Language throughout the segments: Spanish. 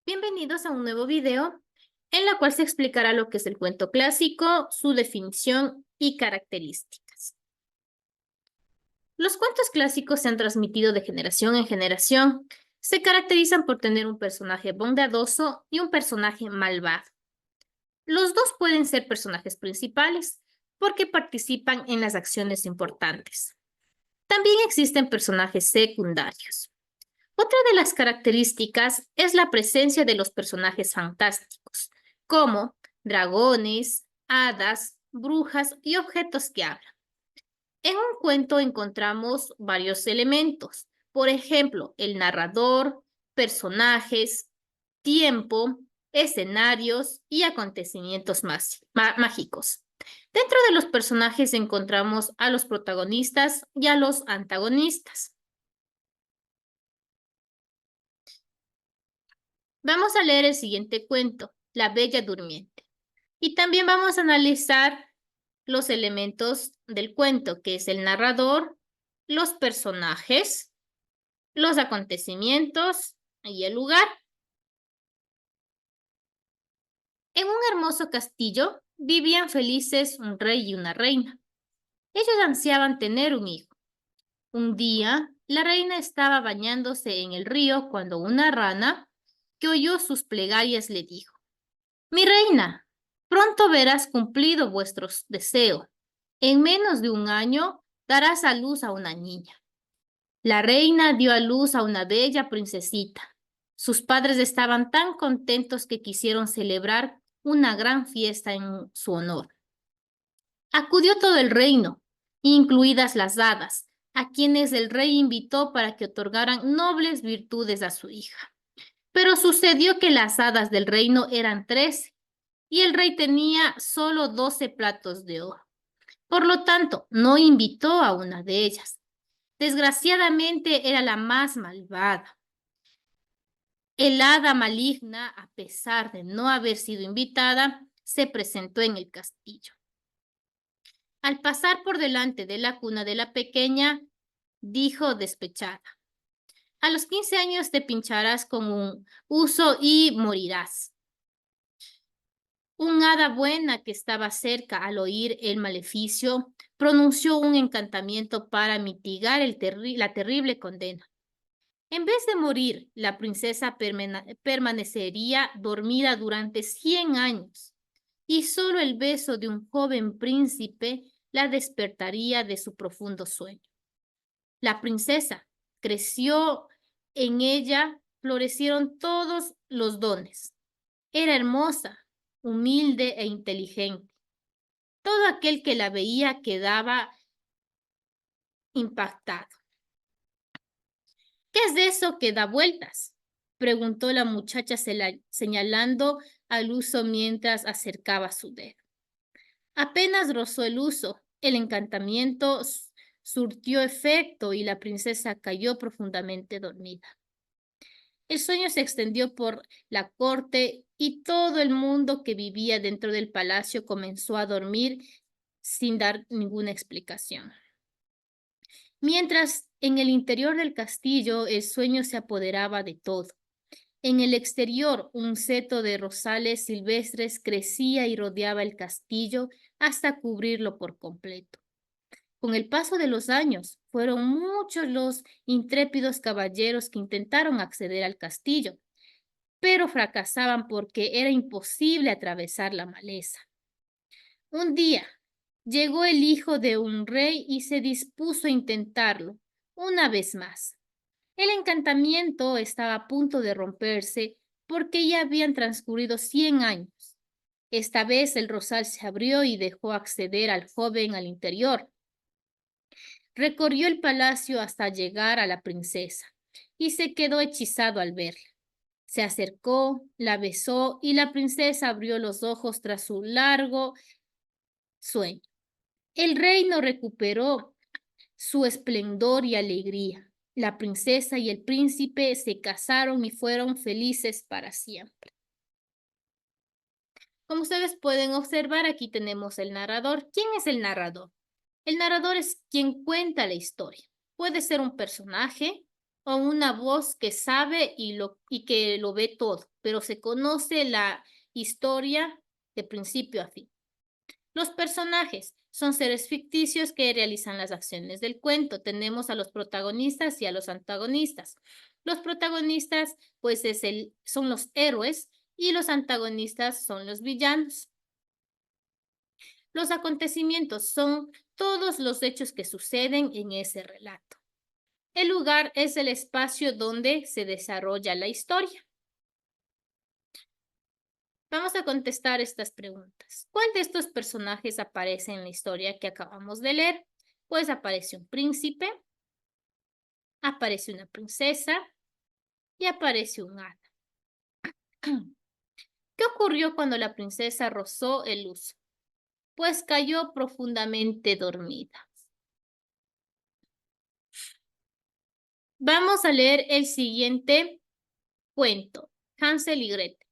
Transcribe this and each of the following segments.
Bienvenidos a un nuevo video en la cual se explicará lo que es el cuento clásico, su definición y características. Los cuentos clásicos se han transmitido de generación en generación. Se caracterizan por tener un personaje bondadoso y un personaje malvado. Los dos pueden ser personajes principales porque participan en las acciones importantes. También existen personajes secundarios. Otra de las características es la presencia de los personajes fantásticos, como dragones, hadas, brujas y objetos que hablan. En un cuento encontramos varios elementos, por ejemplo, el narrador, personajes, tiempo, escenarios y acontecimientos mágicos. Dentro de los personajes encontramos a los protagonistas y a los antagonistas. Vamos a leer el siguiente cuento, La Bella Durmiente. Y también vamos a analizar los elementos del cuento, que es el narrador, los personajes, los acontecimientos y el lugar. En un hermoso castillo vivían felices un rey y una reina. Ellos ansiaban tener un hijo. Un día, la reina estaba bañándose en el río cuando una rana, que oyó sus plegarias, le dijo: Mi reina, pronto verás cumplido vuestro deseo. En menos de un año darás a luz a una niña. La reina dio a luz a una bella princesita. Sus padres estaban tan contentos que quisieron celebrar una gran fiesta en su honor. Acudió todo el reino, incluidas las hadas, a quienes el rey invitó para que otorgaran nobles virtudes a su hija. Pero sucedió que las hadas del reino eran 13 y el rey tenía solo 12 platos de oro. Por lo tanto, no invitó a una de ellas. Desgraciadamente era la más malvada. El hada maligna, a pesar de no haber sido invitada, se presentó en el castillo. Al pasar por delante de la cuna de la pequeña, dijo despechada: A los 15 años te pincharás con un huso y morirás. Un hada buena que estaba cerca al oír el maleficio pronunció un encantamiento para mitigar la terrible condena. En vez de morir, la princesa permanecería dormida durante 100 años y solo el beso de un joven príncipe la despertaría de su profundo sueño. La princesa creció, en ella florecieron todos los dones. Era hermosa, humilde e inteligente. Todo aquel que la veía quedaba impactado. ¿Qué es de eso que da vueltas?, preguntó la muchacha señalando al huso mientras acercaba su dedo. Apenas rozó el huso, el encantamiento surtió efecto y la princesa cayó profundamente dormida. El sueño se extendió por la corte y todo el mundo que vivía dentro del palacio comenzó a dormir sin dar ninguna explicación. Mientras en el interior del castillo el sueño se apoderaba de todo. En el exterior un seto de rosales silvestres crecía y rodeaba el castillo hasta cubrirlo por completo. Con el paso de los años, fueron muchos los intrépidos caballeros que intentaron acceder al castillo, pero fracasaban porque era imposible atravesar la maleza. Un día, llegó el hijo de un rey y se dispuso a intentarlo una vez más. El encantamiento estaba a punto de romperse porque ya habían transcurrido 100 años. Esta vez el rosal se abrió y dejó acceder al joven al interior. Recorrió el palacio hasta llegar a la princesa y se quedó hechizado al verla. Se acercó, la besó y la princesa abrió los ojos tras su largo sueño. El reino recuperó su esplendor y alegría. La princesa y el príncipe se casaron y fueron felices para siempre. Como ustedes pueden observar, aquí tenemos el narrador. ¿Quién es el narrador? El narrador es quien cuenta la historia. Puede ser un personaje o una voz que sabe y que lo ve todo, pero se conoce la historia de principio a fin. Los personajes son seres ficticios que realizan las acciones del cuento. Tenemos a los protagonistas y a los antagonistas. Los protagonistas, pues, son los héroes y los antagonistas son los villanos. Los acontecimientos son todos los hechos que suceden en ese relato. El lugar es el espacio donde se desarrolla la historia. Vamos a contestar estas preguntas. ¿Cuál de estos personajes aparece en la historia que acabamos de leer? Pues aparece un príncipe, aparece una princesa y aparece un hada. ¿Qué ocurrió cuando la princesa rozó el luzo? Pues cayó profundamente dormida. Vamos a leer el siguiente cuento, Hansel y Gretel.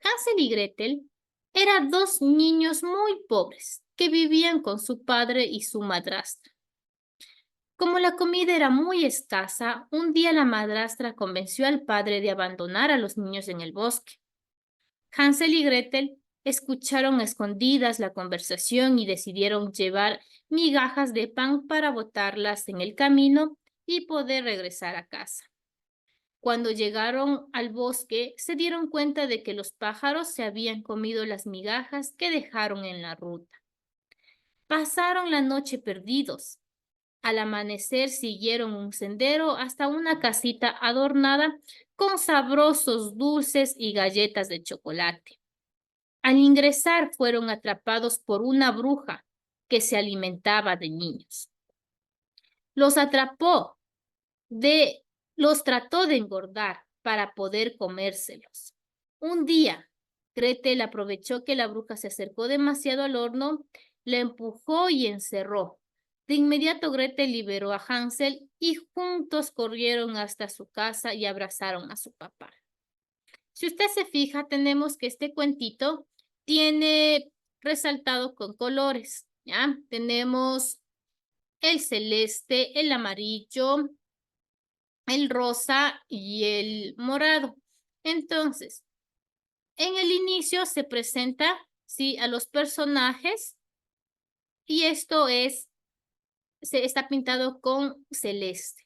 Hansel y Gretel eran dos niños muy pobres que vivían con su padre y su madrastra. Como la comida era muy escasa, un día la madrastra convenció al padre de abandonar a los niños en el bosque. Hansel y Gretel escucharon a escondidas la conversación y decidieron llevar migajas de pan para botarlas en el camino y poder regresar a casa. Cuando llegaron al bosque, se dieron cuenta de que los pájaros se habían comido las migajas que dejaron en la ruta. Pasaron la noche perdidos. Al amanecer siguieron un sendero hasta una casita adornada con sabrosos dulces y galletas de chocolate. Al ingresar fueron atrapados por una bruja que se alimentaba de niños. Los atrapó, los trató de engordar para poder comérselos. Un día, Gretel aprovechó que la bruja se acercó demasiado al horno, la empujó y encerró. De inmediato Gretel liberó a Hansel y juntos corrieron hasta su casa y abrazaron a su papá. Si usted se fija, tenemos que este cuentito tiene resaltado con colores, ¿ya? Tenemos el celeste, el amarillo, el rosa y el morado. Entonces, en el inicio se presenta, sí, a los personajes y esto se está pintado con celeste.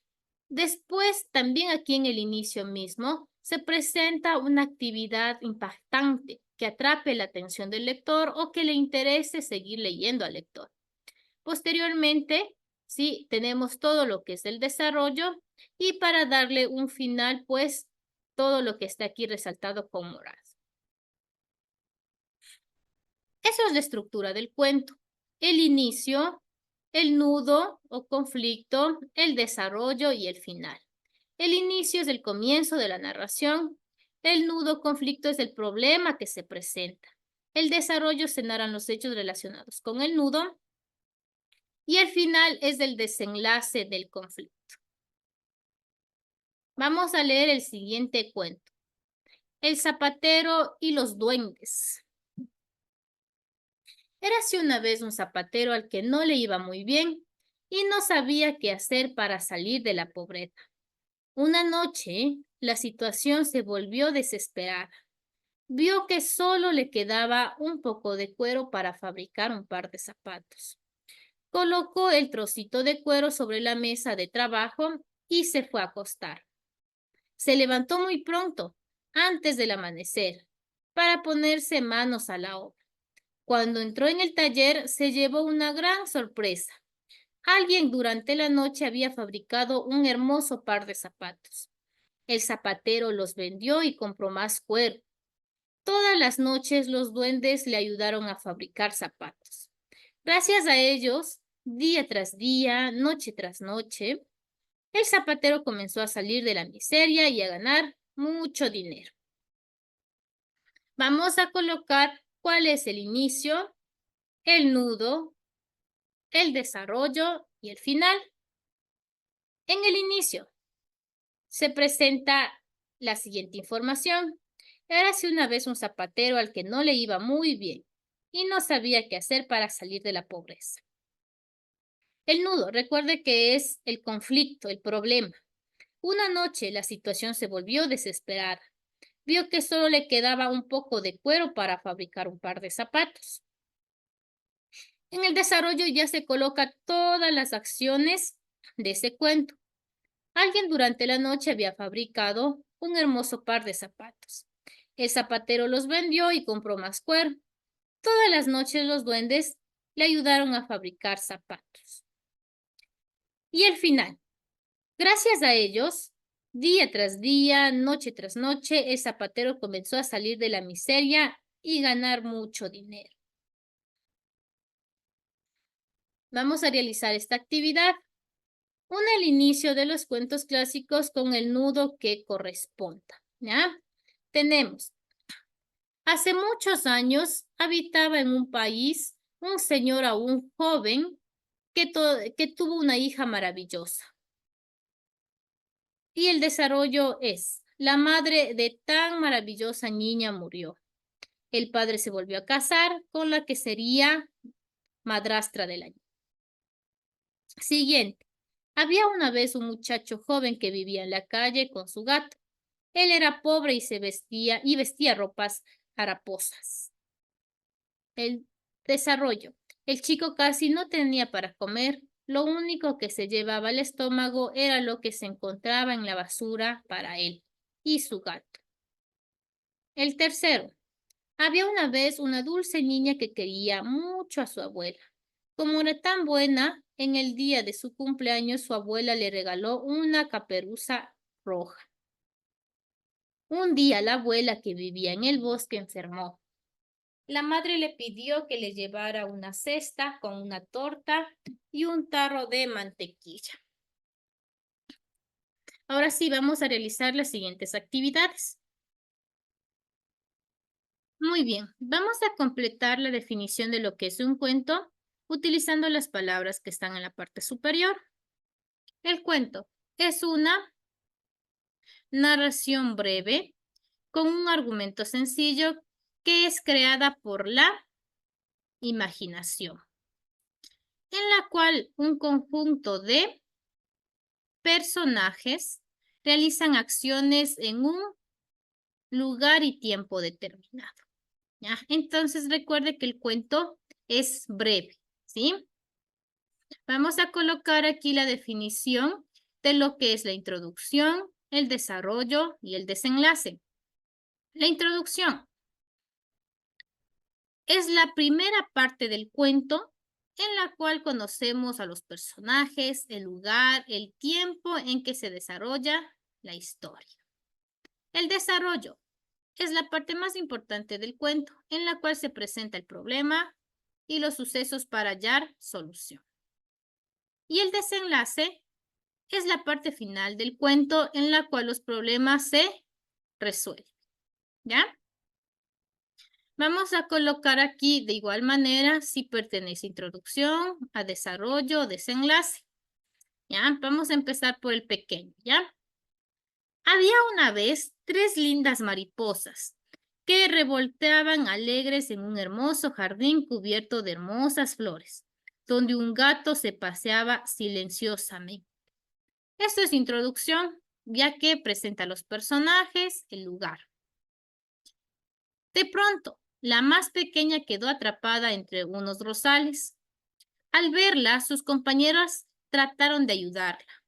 Después, también aquí en el inicio mismo, se presenta una actividad impactante que atrape la atención del lector o que le interese seguir leyendo al lector. Posteriormente, sí, tenemos todo lo que es el desarrollo y para darle un final, pues, todo lo que está aquí resaltado con morado. Eso es la estructura del cuento. El inicio, el nudo o conflicto, el desarrollo y el final. El inicio es el comienzo de la narración. El nudo o conflicto es el problema que se presenta. El desarrollo se narran los hechos relacionados con el nudo. Y el final es el desenlace del conflicto. Vamos a leer el siguiente cuento. El zapatero y los duendes. Érase una vez un zapatero al que no le iba muy bien y no sabía qué hacer para salir de la pobreza. Una noche, la situación se volvió desesperada. Vio que solo le quedaba un poco de cuero para fabricar un par de zapatos. Colocó el trocito de cuero sobre la mesa de trabajo y se fue a acostar. Se levantó muy pronto, antes del amanecer, para ponerse manos a la obra. Cuando entró en el taller, se llevó una gran sorpresa. Alguien durante la noche había fabricado un hermoso par de zapatos. El zapatero los vendió y compró más cuero. Todas las noches los duendes le ayudaron a fabricar zapatos. Gracias a ellos, día tras día, noche tras noche, el zapatero comenzó a salir de la miseria y a ganar mucho dinero. Vamos a colocar cuál es el inicio, el nudo, el desarrollo y el final. En el inicio se presenta la siguiente información. Érase una vez un zapatero al que no le iba muy bien y no sabía qué hacer para salir de la pobreza. El nudo, recuerde que es el conflicto, el problema. Una noche la situación se volvió desesperada. vio que solo le quedaba un poco de cuero para fabricar un par de zapatos. En el desarrollo ya se coloca todas las acciones de ese cuento. Alguien durante la noche había fabricado un hermoso par de zapatos. El zapatero los vendió y compró más cuero. Todas las noches los duendes le ayudaron a fabricar zapatos. Y el final. Gracias a ellos, día tras día, noche tras noche, el zapatero comenzó a salir de la miseria y ganar mucho dinero. Vamos a realizar esta actividad. Une el inicio de los cuentos clásicos con el nudo que corresponda. ¿Ya? Tenemos. Hace muchos años habitaba en un país un señor aún joven que tuvo una hija maravillosa. Y el desarrollo es, la madre de tan maravillosa niña murió. El padre se volvió a casar con la que sería madrastra de la niña. Siguiente. Había una vez un muchacho joven que vivía en la calle con su gato. Él era pobre y vestía ropas haraposas. El desarrollo. El chico casi no tenía para comer. Lo único que se llevaba al estómago era lo que se encontraba en la basura para él y su gato. El tercero. Había una vez una dulce niña que quería mucho a su abuela. Como era tan buena, en el día de su cumpleaños su abuela le regaló una caperuza roja. Un día la abuela que vivía en el bosque enfermó. La madre le pidió que le llevara una cesta con una torta y un tarro de mantequilla. Ahora sí, vamos a realizar las siguientes actividades. Muy bien, vamos a completar la definición de lo que es un cuento utilizando las palabras que están en la parte superior. El cuento es una narración breve con un argumento sencillo que es creada por la imaginación, en la cual un conjunto de personajes realizan acciones en un lugar y tiempo determinado. ¿Ya? Entonces recuerde que el cuento es breve, ¿sí? Vamos a colocar aquí la definición de lo que es la introducción, el desarrollo y el desenlace. La introducción es la primera parte del cuento en la cual conocemos a los personajes, el lugar, el tiempo en que se desarrolla la historia. El desarrollo es la parte más importante del cuento en la cual se presenta el problema y los sucesos para hallar solución. Y el desenlace es la parte final del cuento en la cual los problemas se resuelven. ¿Ya? Vamos a colocar aquí de igual manera si pertenece a introducción, a desarrollo o desenlace. ¿Ya? Vamos a empezar por el pequeño, ¿ya? Había una vez 3 lindas mariposas que revolteaban alegres en un hermoso jardín cubierto de hermosas flores, donde un gato se paseaba silenciosamente. Esto es introducción, ya que presenta los personajes, el lugar. De pronto, la más pequeña quedó atrapada entre unos rosales. Al verla, sus compañeras trataron de ayudarla.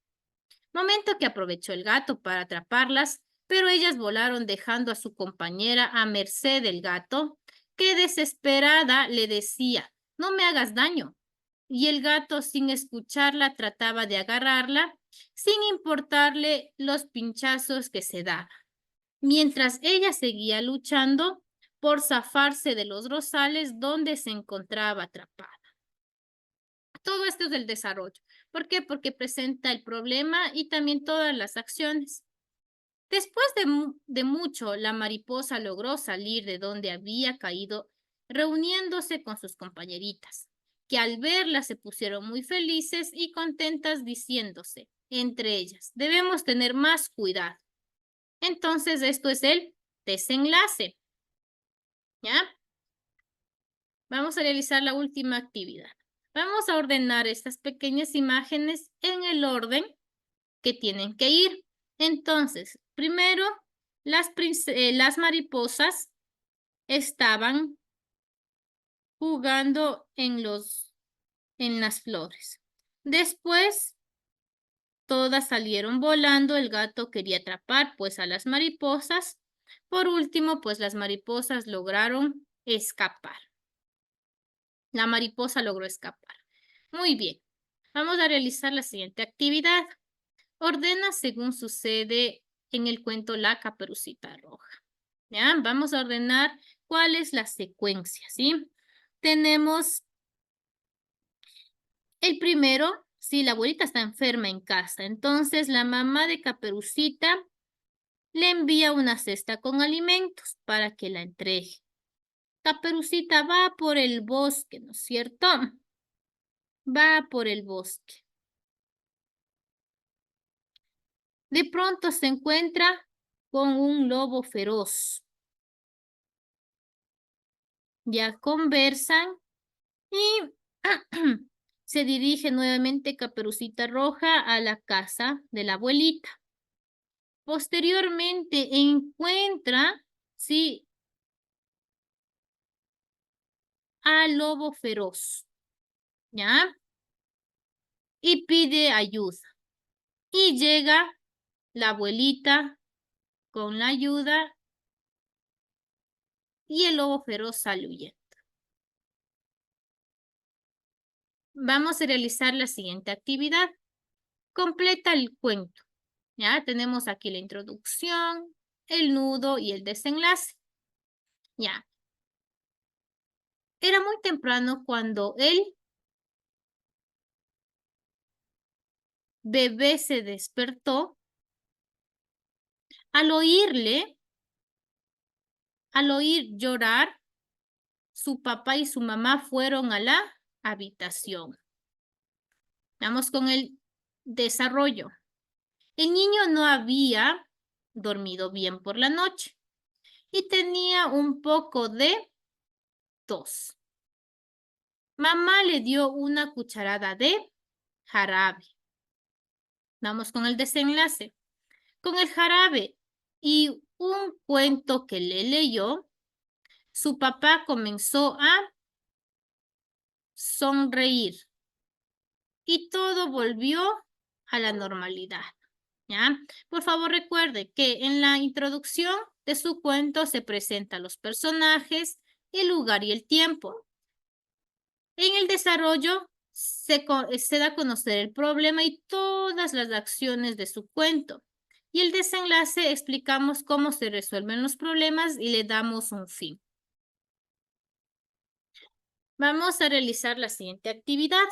Momento que aprovechó el gato para atraparlas, pero ellas volaron dejando a su compañera a merced del gato, que desesperada le decía, no me hagas daño. Y el gato, sin escucharla, trataba de agarrarla, sin importarle los pinchazos que se daba, mientras ella seguía luchando por zafarse de los rosales donde se encontraba atrapada. Todo esto es del desarrollo. ¿Por qué? Porque presenta el problema y también todas las acciones. Después de mucho, la mariposa logró salir de donde había caído, reuniéndose con sus compañeritas, que al verla se pusieron muy felices y contentas diciéndose, entre ellas, debemos tener más cuidado. Entonces, esto es el desenlace. ¿Ya? Vamos a realizar la última actividad. Vamos a ordenar estas pequeñas imágenes en el orden que tienen que ir. Entonces, primero, las mariposas estaban jugando en las flores. Después, todas salieron volando. El gato quería atrapar, pues, a las mariposas. Por último, pues, las mariposas lograron escapar. La mariposa logró escapar. Muy bien. Vamos a realizar la siguiente actividad. Ordena según sucede en el cuento La Caperucita Roja. ¿Ya? Vamos a ordenar cuál es la secuencia, ¿sí? Tenemos el primero, sí, la abuelita está enferma en casa. Entonces, la mamá de Caperucita le envía una cesta con alimentos para que la entregue. Caperucita va por el bosque, ¿no es cierto? Va por el bosque. De pronto se encuentra con un lobo feroz. Ya conversan y se dirige nuevamente Caperucita Roja a la casa de la abuelita. Posteriormente encuentra, sí, al lobo feroz, ¿ya? Y pide ayuda. Y llega la abuelita con la ayuda y el lobo feroz sale huyendo. Vamos a realizar la siguiente actividad. Completa el cuento. Ya tenemos aquí la introducción, el nudo y el desenlace. Ya. Era muy temprano cuando el bebé se despertó. Al oír llorar, su papá y su mamá fueron a la habitación. Vamos con el desarrollo. El niño no había dormido bien por la noche y tenía un poco de tos. Mamá le dio una cucharada de jarabe. Vamos con el desenlace. Con el jarabe y un cuento que le leyó, su papá comenzó a sonreír y todo volvió a la normalidad. ¿Ya? Por favor, recuerde que en la introducción de su cuento se presentan los personajes, el lugar y el tiempo. En el desarrollo se da a conocer el problema y todas las acciones de su cuento. Y el desenlace explicamos cómo se resuelven los problemas y le damos un fin. Vamos a realizar la siguiente actividad.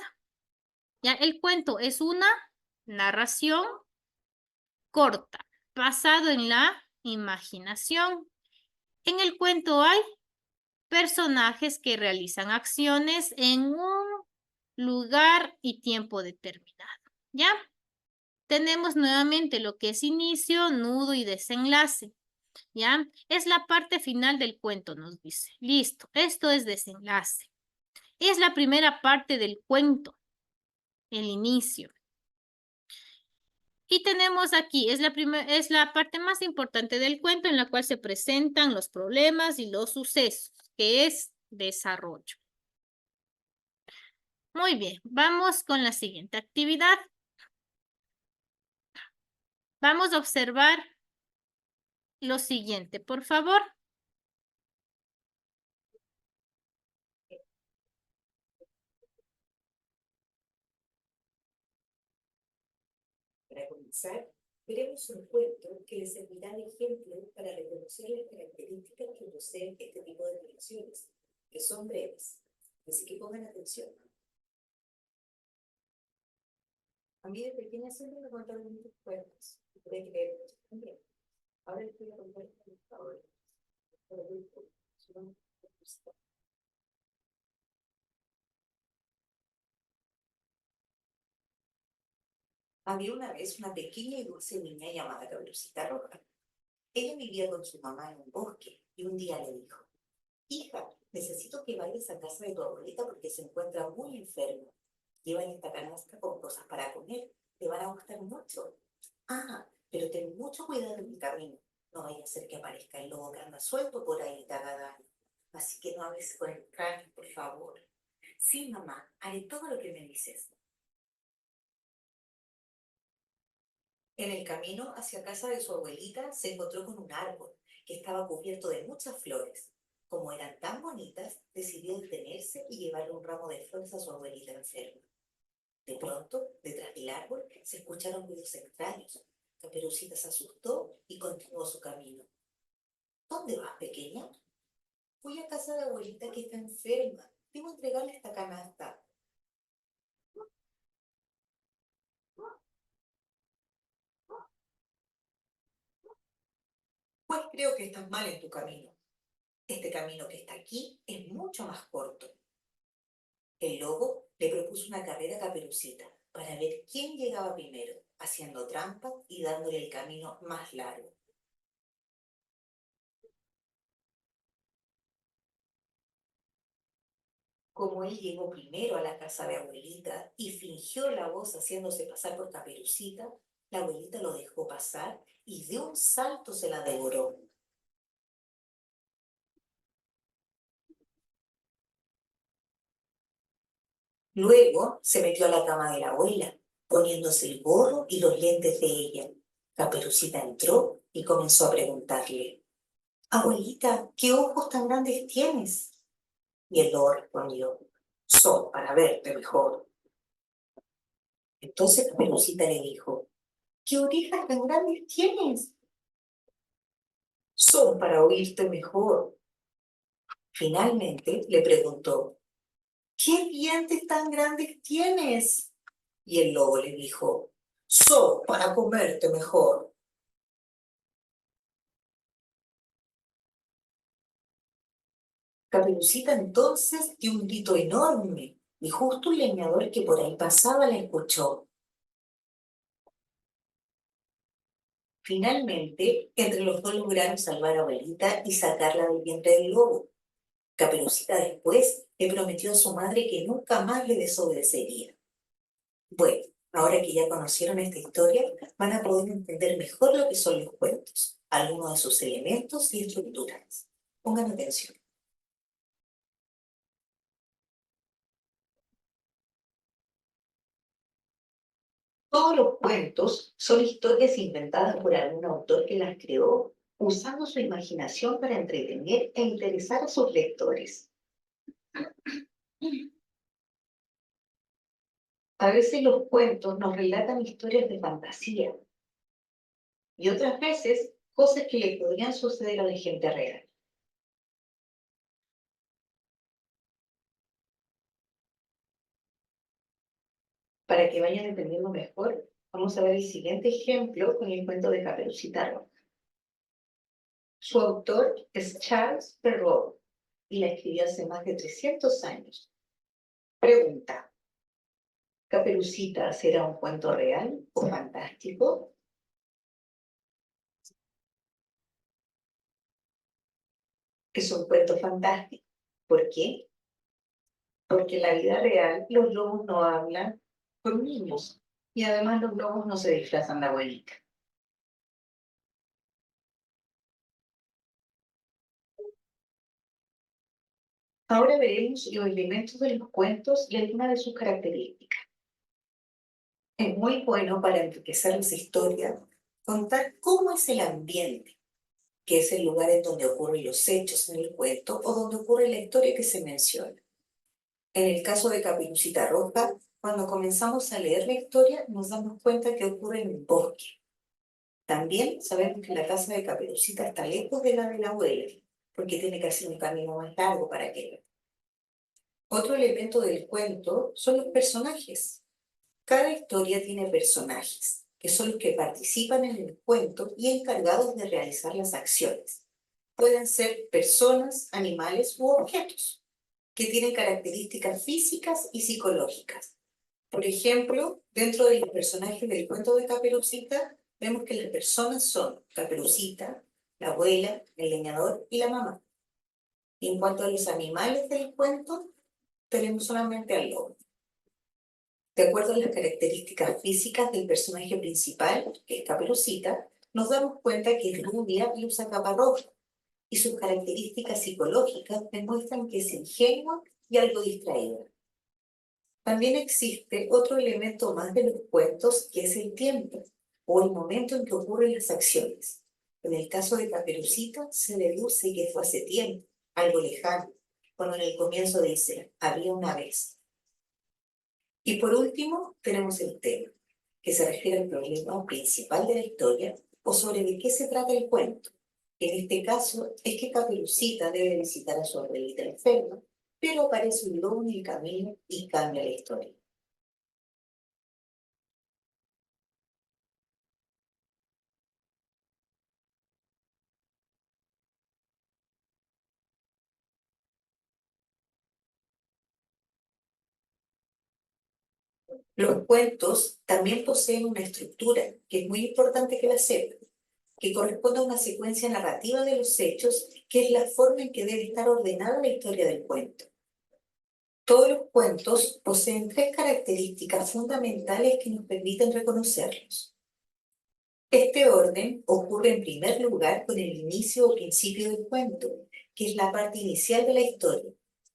Ya, el cuento es una narración corta, basado en la imaginación. En el cuento hay personajes que realizan acciones en un lugar y tiempo determinado. ¿Ya? Tenemos nuevamente lo que es inicio, nudo y desenlace. ¿Ya? Es la parte final del cuento, nos dice. Listo, esto es desenlace. Es la primera parte del cuento, el inicio. Y tenemos aquí, es la parte más importante del cuento en la cual se presentan los problemas y los sucesos, que es desarrollo. Muy bien, vamos con la siguiente actividad. Vamos a observar lo siguiente, por favor. Para comenzar, veremos un cuento que les servirá de ejemplo para reconocer las características que poseen este tipo de relaciones, que son breves. Así que pongan atención. A mí de pequeña siempre me contaron muchos cuentos. Pueden creer muchos también. Ahora les voy a contar un favorito. Había una vez una pequeña y dulce niña llamada Caperucita Roja. Ella vivía con su mamá en un bosque y un día le dijo: hija, necesito que vayas a casa de tu abuelita porque se encuentra muy enferma. Llevan esta canasta con cosas para comer. Te van a gustar mucho. Ah, pero ten mucho cuidado en el camino. No vaya a ser que aparezca el lobo que anda suelto por ahí y te haga daño. Así que no hables con extraños, por favor. Sí, mamá, haré todo lo que me dices. En el camino hacia casa de su abuelita se encontró con un árbol que estaba cubierto de muchas flores. Como eran tan bonitas, decidió detenerse y llevarle un ramo de flores a su abuelita enferma. De pronto, detrás del árbol, se escucharon ruidos extraños. Caperucita se asustó y continuó su camino. ¿Dónde vas, pequeña? Fui a casa de abuelita que está enferma. Debo entregarle esta canasta. Pues creo que estás mal en tu camino. Este camino que está aquí es mucho más corto. El lobo le propuso una carrera a Caperucita para ver quién llegaba primero, haciendo trampa y dándole el camino más largo. Como él llegó primero a la casa de abuelita y fingió la voz haciéndose pasar por Caperucita, la abuelita lo dejó pasar y de un salto se la devoró. Luego se metió a la cama de la abuela, poniéndose el gorro y los lentes de ella. Caperucita entró y comenzó a preguntarle: Abuelita, ¿qué ojos tan grandes tienes? Y el lobo respondió: Son para verte mejor. Entonces Caperucita le dijo: ¿Qué orejas tan grandes tienes? Son para oírte mejor. Finalmente le preguntó: ¿Qué dientes tan grandes tienes? Y el lobo le dijo: Son para comerte mejor. Caperucita entonces dio un grito enorme y justo un leñador que por ahí pasaba la escuchó. Finalmente, entre los dos lograron salvar a abuelita y sacarla del vientre del lobo. Caperucita después le prometió a su madre que nunca más le desobedecería. Bueno, ahora que ya conocieron esta historia, van a poder entender mejor lo que son los cuentos, algunos de sus elementos y estructuras. Pongan atención. Todos los cuentos son historias inventadas por algún autor que las creó usando su imaginación para entretener e interesar a sus lectores. A veces los cuentos nos relatan historias de fantasía y otras veces cosas que le podrían suceder a la gente real. Para que vayan entendiendo mejor, vamos a ver el siguiente ejemplo con el cuento de Caperucita Roja. Su autor es Charles Perrault y la escribió hace más de 300 años. Pregunta: ¿Caperucita será un cuento real o fantástico? Es un cuento fantástico. ¿Por qué? Porque en la vida real los lobos no hablan con niños y además los lobos no se disfrazan de abuelita. Ahora veremos los elementos de los cuentos y algunas de sus características. Es muy bueno para enriquecer las historias contar cómo es el ambiente, que es el lugar en donde ocurren los hechos en el cuento o donde ocurre la historia que se menciona. En el caso de Caperucita Roja, cuando comenzamos a leer la historia, nos damos cuenta que ocurre en un bosque. También sabemos que la casa de Caperucita está lejos de la abuela, porque tiene que hacer un camino más largo para que. Otro elemento del cuento son los personajes. Cada historia tiene personajes, que son los que participan en el cuento y encargados de realizar las acciones. Pueden ser personas, animales u objetos, que tienen características físicas y psicológicas. Por ejemplo, dentro de los personajes del cuento de Caperucita, vemos que las personas son Caperucita, la abuela, el leñador y la mamá. Y en cuanto a los animales del cuento, tenemos solamente al lobo. De acuerdo a las características físicas del personaje principal, que es Caperucita, nos damos cuenta que es rubia y usa capa roja, y sus características psicológicas demuestran que es ingenua y algo distraída. También existe otro elemento más de los cuentos, que es el tiempo, o el momento en que ocurren las acciones. En el caso de Caperucita, se deduce que fue hace tiempo, algo lejano, cuando en el comienzo dice, había una vez. Y por último, tenemos el tema, que se refiere al problema principal de la historia, o sobre de qué se trata el cuento. En este caso, es que Caperucita debe visitar a su abuelita enferma, pero aparece un lobo en el camino y cambia la historia. Los cuentos también poseen una estructura que es muy importante que la sepan, que corresponde a una secuencia narrativa de los hechos, que es la forma en que debe estar ordenada la historia del cuento. Todos los cuentos poseen tres características fundamentales que nos permiten reconocerlos. Este orden ocurre en primer lugar con el inicio o principio del cuento, que es la parte inicial de la historia.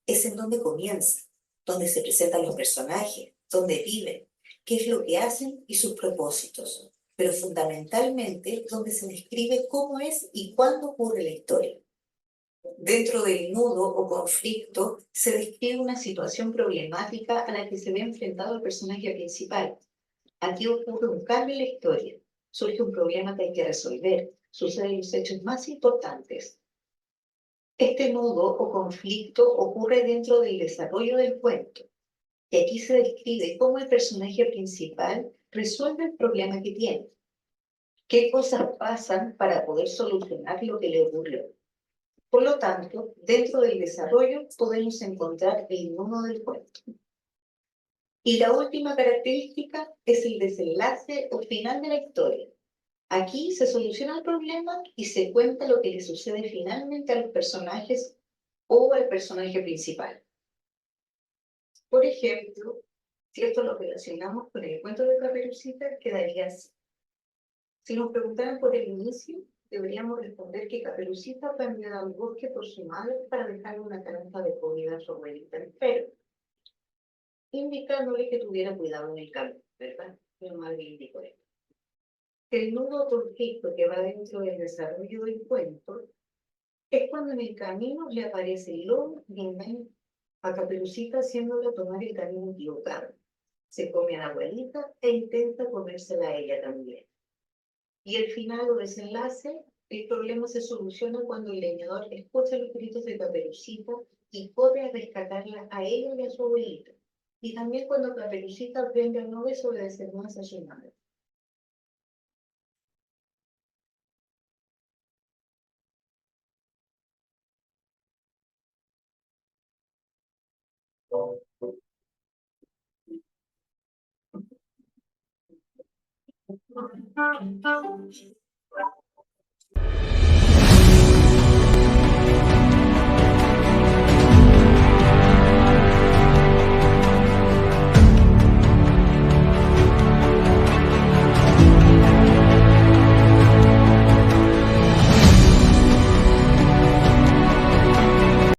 Es en donde comienza, donde se presentan los personajes, donde viven, qué es lo que hacen y sus propósitos, pero fundamentalmente donde se describe cómo es y cuándo ocurre la historia. Dentro del nudo o conflicto se describe una situación problemática a la que se ve enfrentado el personaje principal. Aquí ocurre un cambio en la historia, surge un problema que hay que resolver, suceden los hechos más importantes. Este nudo o conflicto ocurre dentro del desarrollo del cuento, y aquí se describe cómo el personaje principal resuelve el problema que tiene, qué cosas pasan para poder solucionar lo que le ocurrió. Por lo tanto, dentro del desarrollo podemos encontrar el nudo del cuento. Y la última característica es el desenlace o final de la historia. Aquí se soluciona el problema y se cuenta lo que le sucede finalmente a los personajes o al personaje principal. Por ejemplo, si esto lo relacionamos con el cuento de Caperucita, quedaría así. Si nos preguntaran por el inicio, deberíamos responder que Caperucita fue enviada al bosque por su madre para dejarle una canasta de comida a su abuelita enferma, indicándole que tuviera cuidado en el camino, ¿verdad? Mi madre indicó esto. El nudo conflicto que va dentro del desarrollo del cuento es cuando en el camino le aparece el lobo y engaña a Caperucita haciéndola tomar el camino equivocado. Se come a la abuelita e intenta comérsela a ella también. Y el final o desenlace, el problema se soluciona cuando el leñador escucha los gritos de Caperucita y corre a rescatarla a ella y a su abuelita. Y también cuando Caperucita aprende a no desobedecer más a su madre.